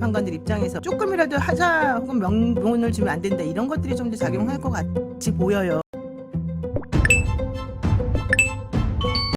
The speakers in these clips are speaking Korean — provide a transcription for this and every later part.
재판관들 입장에서 조금이라도 하자 혹은 명분을 주면 안 된다 이런 것들이 좀 더 작용할 것 같이 보여요.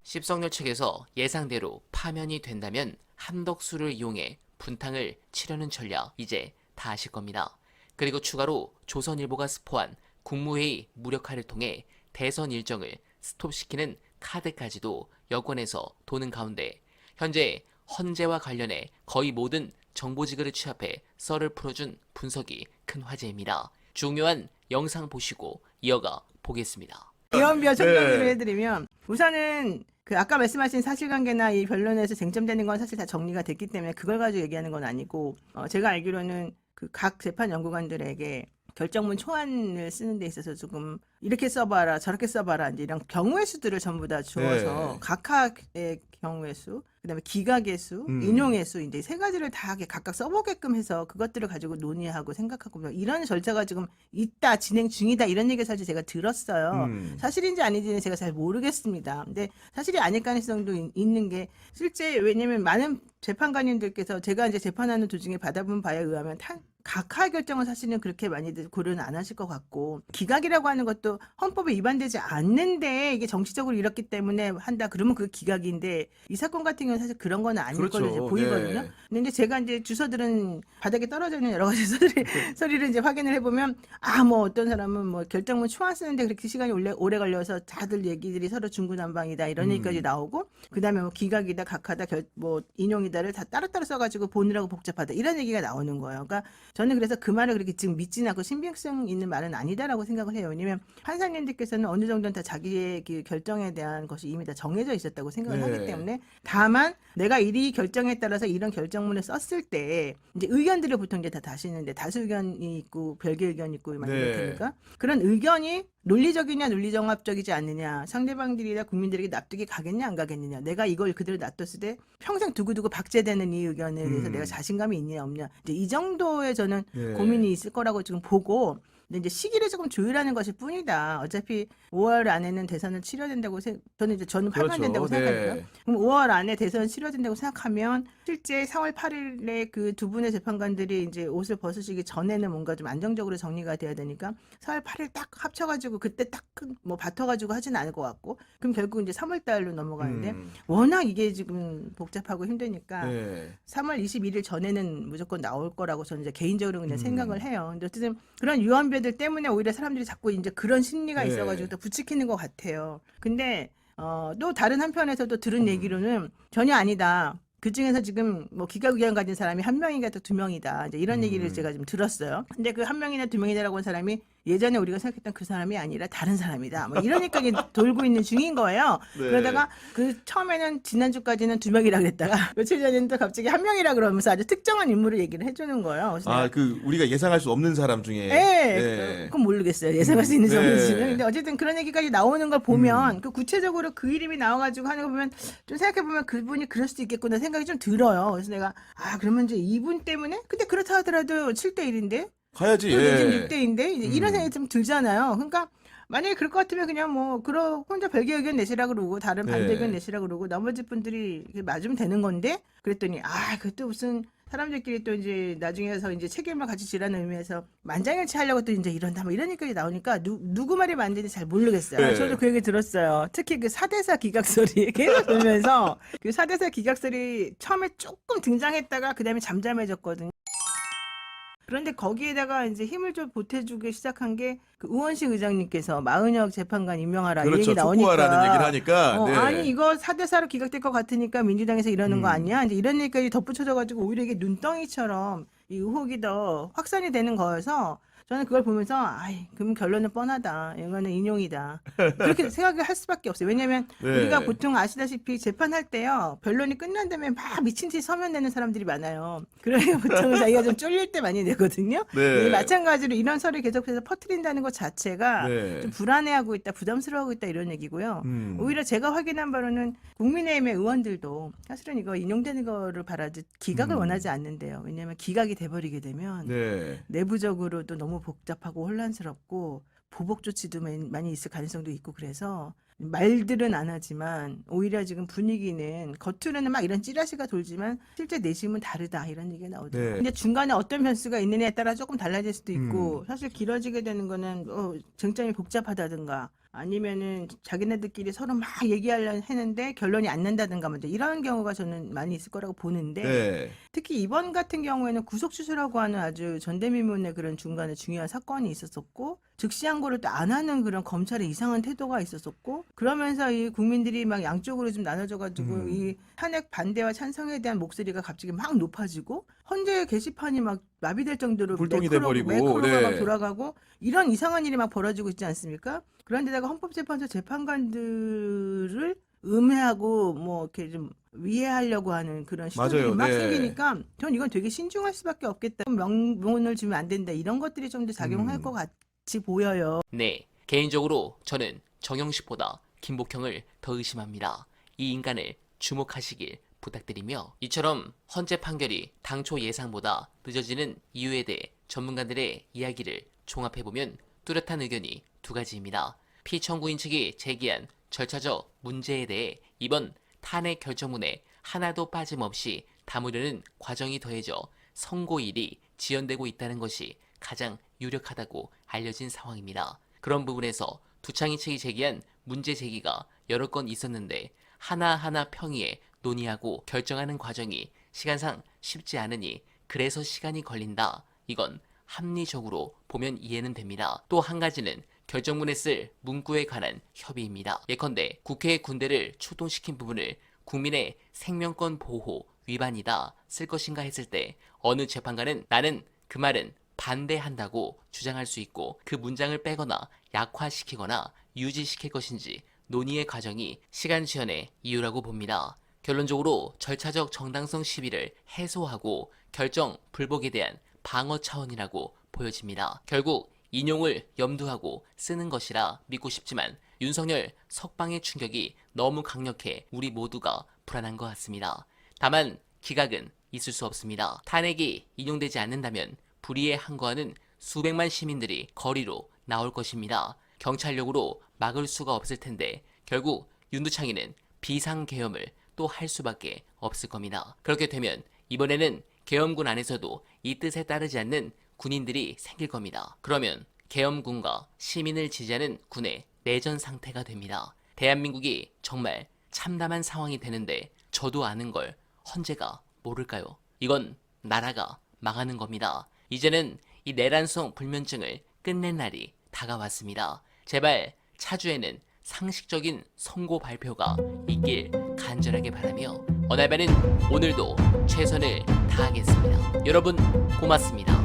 십석열 측에서 예상대로 파면이 된다면 한덕수를 이용해 분탕을 치려는 전략 이제 다 아실 겁니다. 그리고 추가로 조선일보가 스포한 국무회의 무력화를 통해 대선 일정을 스톱시키는 카드까지도 여권에서 도는 가운데 현재 헌재와 관련해 거의 모든 정보지글을 취합해 썰을 풀어준 분석이 큰 화제입니다. 중요한 영상 보시고 이어가 보겠습니다. 이원비어 총정리를 해드리면 우선은 그 아까 말씀하신 사실관계나 이 변론에서 쟁점되는 건 사실 다 정리가 됐기 때문에 그걸 가지고 얘기하는 건 아니고 제가 알기로는 그 각 재판 연구관들에게 결정문 초안을 쓰는 데 있어서 조금 이렇게 써봐라 저렇게 써봐라 이제 이런 경우의 수들을 전부 다 주어서 각각의 경우의 수 그다음에 기각의 수, 인용의 수 이제 세 가지를 다 각각 써보게끔 해서 그것들을 가지고 논의하고 생각하고 뭐 이런 절차가 지금 있다 진행 중이다 이런 얘기를 사실 제가 들었어요. 사실인지 아닌지는 제가 잘 모르겠습니다. 근데 사실이 아닐 가능성도 있는 게 실제 왜냐면 많은 재판관님들께서 제가 이제 재판하는 도중에 받아본 바에 의하면 각하 결정은 사실은 그렇게 많이들 고려는 안 하실 것 같고 기각이라고 하는 것도 헌법에 위반되지 않는데 이게 정치적으로 이렇기 때문에 한다 그러면 그 기각인데 이 사건 같은 경우는 사실 그런 건 아닐 걸로 이제 보이거든요. 네. 근데 제가 이제 주소들은 바닥에 떨어져 있는 여러 가지 소리를 이제 확인을 해보면 뭐 어떤 사람은 뭐 결정문 초안 쓰는데 그렇게 시간이 오래 걸려서 다들 얘기들이 서로 중구난방이다 이런 얘기까지 나오고 그다음에 뭐 기각이다 각하다 뭐 인용이다를 다 따로따로 써가지고 보느라고 복잡하다 이런 얘기가 나오는 거예요. 그러니까 저는 그래서 그 말을 그렇게 지금 믿지는 않고 신빙성 있는 말은 아니다라고 생각을 해요. 왜냐면 판사님들께서는 어느 정도는 다 자기의 그 결정에 대한 것이 이미 다 정해져 있었다고 생각을 하기 때문에 다만 내가 이 결정에 따라서 이런 결정문을 썼을 때 이제 의견들을 보통 이제 다 다시는데 다수 의견이 있고 별개 의견이 있고 많이 그렇다니까 그런 의견이 논리적이냐 논리정합적이지 않느냐 상대방들이나 국민들에게 납득이 가겠냐 안 가겠느냐 내가 이걸 그대로 놔뒀을 때 평생 두고두고 박제되는 이 의견에 대해서 내가 자신감이 있냐 없냐 이제 이 정도의 저는 고민이 있을 거라고 지금 보고 근데 이제 시기를 조금 조율하는 것일 뿐이다. 어차피 5월 안에는 대선을 치러야 된다고 저는 파면된다고 생각하니까. 그럼 5월 안에 대선 치러진다고 생각하면 실제 4월 8일에 그 두 분의 재판관들이 이제 옷을 벗으시기 전에는 뭔가 좀 안정적으로 정리가 돼야 되니까 4월 8일 딱 합쳐가지고 그때 딱 뭐 바꿔가지고 하진 않을 것 같고 그럼 결국 이제 3월 달로 넘어가는데 워낙 이게 지금 복잡하고 힘드니까 3월 21일 전에는 무조건 나올 거라고 저는 이제 개인적으로 그냥 생각을 해요. 근데 어쨌든 그런 유언비어들 때문에 오히려 사람들이 자꾸 이제 그런 심리가 있어가지고 또 부추기는 것 같아요. 근데 또 다른 한편에서도 들은 얘기로는 전혀 아니다. 그 중에서 지금 뭐 기각 의견 가진 사람이 한 명인가 또 두 명이다. 이제 이런 얘기를 제가 좀 들었어요. 근데 그 한 명이나 두 명이다라고 한 사람이 예전에 우리가 생각했던 그 사람이 아니라 다른 사람이다. 뭐 이러니까 돌고 있는 중인 거예요. 그러다가 그 처음에는 지난주까지는 두 명이라 그랬다가 며칠 전에는 또 갑자기 한 명이라 그러면서 아주 특정한 인물을 얘기를 해주는 거예요. 그 우리가 예상할 수 없는 사람 중에. 그건 모르겠어요. 예상할 수 있는 사람인지는. 근데 어쨌든 그런 얘기까지 나오는 걸 보면 그 구체적으로 그 이름이 나와가지고 하는 거 보면 좀 생각해보면 그분이 그럴 수도 있겠구나 생각이 좀 들어요. 그래서 내가 그러면 이제 이분 때문에? 근데 그렇다 하더라도 7대1인데 가야지. 지금 6대인데 이런 생각이 좀 들잖아요. 그러니까 만약에 그럴 것 같으면 그냥 뭐 혼자 별개 의견 내시라 그러고 다른 반대 의견 내시라 그러고 나머지 분들이 맞으면 되는 건데 그랬더니 그것도 무슨 사람들끼리 또 이제 나중에서 이제 책임을 같이 지라는 의미에서 만장일치 하려고 또 이제 이런다 뭐 이런 얘기까지 나오니까 누구 말이 맞는지 잘 모르겠어요. 저도 그 얘기 들었어요. 특히 그 4대사 기각설이 계속 들면서 그 4대사 기각설이 처음에 조금 등장했다가 그다음에 잠잠해졌거든요. 그런데 거기에다가 이제 힘을 좀 보태주기 시작한 게 그 우원식 의장님께서 마은혁 재판관 임명하라 이 얘기 나오니까 촉구하라는 얘기를 하니까 아니 이거 4대4로 기각될 것 같으니까 민주당에서 이러는 거 아니야? 이제 이런 얘기까지 덧붙여져가지고 오히려 이게 눈덩이처럼 이 의혹이 더 확산이 되는 거여서 저는 그걸 보면서 그럼 결론은 뻔하다. 이거는 인용이다. 그렇게 생각을 할 수밖에 없어요. 왜냐하면 우리가 보통 아시다시피 재판할 때요. 변론이 끝난 다음에 막 미친 듯이 서면 내는 사람들이 많아요. 그러니까 보통 자기가 좀 쫄릴 때 많이 내거든요. 마찬가지로 이런 설을 계속해서 퍼뜨린다는 것 자체가 좀 불안해하고 있다. 부담스러워하고 있다. 이런 얘기고요. 오히려 제가 확인한 바로는 국민의힘의 의원들도 사실은 이거 인용되는 거를 바라지 기각을 원하지 않는데요. 왜냐하면 기각이 돼버리게 되면 내부적으로도 너무 복잡하고 혼란스럽고 보복 조치도 많이 있을 가능성도 있고 그래서 말들은 안 하지만 오히려 지금 분위기는 겉으로는 막 이런 찌라시가 돌지만 실제 내심은 다르다 이런 얘기가 나오더라고요. 네. 근데 중간에 어떤 변수가 있느냐에 따라 조금 달라질 수도 있고 사실 길어지게 되는 거는 쟁점이 복잡하다든가 아니면은 자기네들끼리 서로 막 얘기하려 했는데 결론이 안 난다든가 뭐 이런 경우가 저는 많이 있을 거라고 보는데 네. 특히 이번 같은 경우에는 구속수수라고 하는 아주 전대미문의 그런 중간에 중요한 사건이 있었었고 즉시 항고를 또 안 하는 그런 검찰의 이상한 태도가 있었었고 그러면서 이 국민들이 막 양쪽으로 좀 나눠져가지고 이 탄핵 반대와 찬성에 대한 목소리가 갑자기 막 높아지고 헌재 게시판이 막 마비될 정도로 불똥이 매크로, 돼버리고, 매크로가 막 네. 돌아가고 이런 이상한 일이 막 벌어지고 있지 않습니까? 그런데다가 헌법재판소 재판관들을 음해하고 뭐 이렇게 좀 위해하려고 하는 그런 시도들이 맞아요. 막 네. 생기니까 전 이건 되게 신중할 수밖에 없겠다. 명분을 주면 안 된다. 이런 것들이 좀 더 작용할 것 같이 보여요. 네, 개인적으로 저는 정영식보다 김복형을 더 의심합니다. 이 인간을 주목하시길 부탁드리며 이처럼 헌재 판결이 당초 예상보다 늦어지는 이유에 대해 전문가들의 이야기를 종합해보면 뚜렷한 의견이 두 가지입니다. 피청구인 측이 제기한 절차적 문제에 대해 이번 탄핵 결정문에 하나도 빠짐없이 담으려는 과정이 더해져 선고일이 지연되고 있다는 것이 가장 유력하다고 알려진 상황입니다. 그런 부분에서 두창인 측이 제기한 문제 제기가 여러 건 있었는데 하나하나 평의에 논의하고 결정하는 과정이 시간상 쉽지 않으니 그래서 시간이 걸린다. 이건 합리적으로 보면 이해는 됩니다. 또 한 가지는 결정문에 쓸 문구에 관한 협의입니다. 예컨대 국회의 군대를 출동시킨 부분을 국민의 생명권 보호 위반이다 쓸 것인가 했을 때 어느 재판관은 나는 그 말은 반대한다고 주장할 수 있고 그 문장을 빼거나 약화시키거나 유지시킬 것인지 논의의 과정이 시간 지연의 이유라고 봅니다. 결론적으로 절차적 정당성 시비를 해소하고 결정 불복에 대한 방어 차원이라고 보여집니다. 결국 인용을 염두하고 쓰는 것이라 믿고 싶지만 윤석열 석방의 충격이 너무 강력해 우리 모두가 불안한 것 같습니다. 다만 기각은 있을 수 없습니다. 탄핵이 인용되지 않는다면 불의에 항거하는 수백만 시민들이 거리로 나올 것입니다. 경찰력으로 막을 수가 없을 텐데 결국 윤두창이는 비상계엄을 또 할 수밖에 없을 겁니다. 그렇게 되면 이번에는 계엄군 안에서도 이 뜻에 따르지 않는 군인들이 생길 겁니다. 그러면 계엄군과 시민을 지지하는 군의 내전 상태가 됩니다. 대한민국이 정말 참담한 상황이 되는데 저도 아는 걸 헌재가 모를까요? 이건 나라가 망하는 겁니다. 이제는 이 내란성 불면증을 끝낸 날이 다가왔습니다. 제발 차주에는 상식적인 선고 발표가 있길 간절하게 바라며 어날바는 오늘도 최선을 다하겠습니다. 여러분 고맙습니다.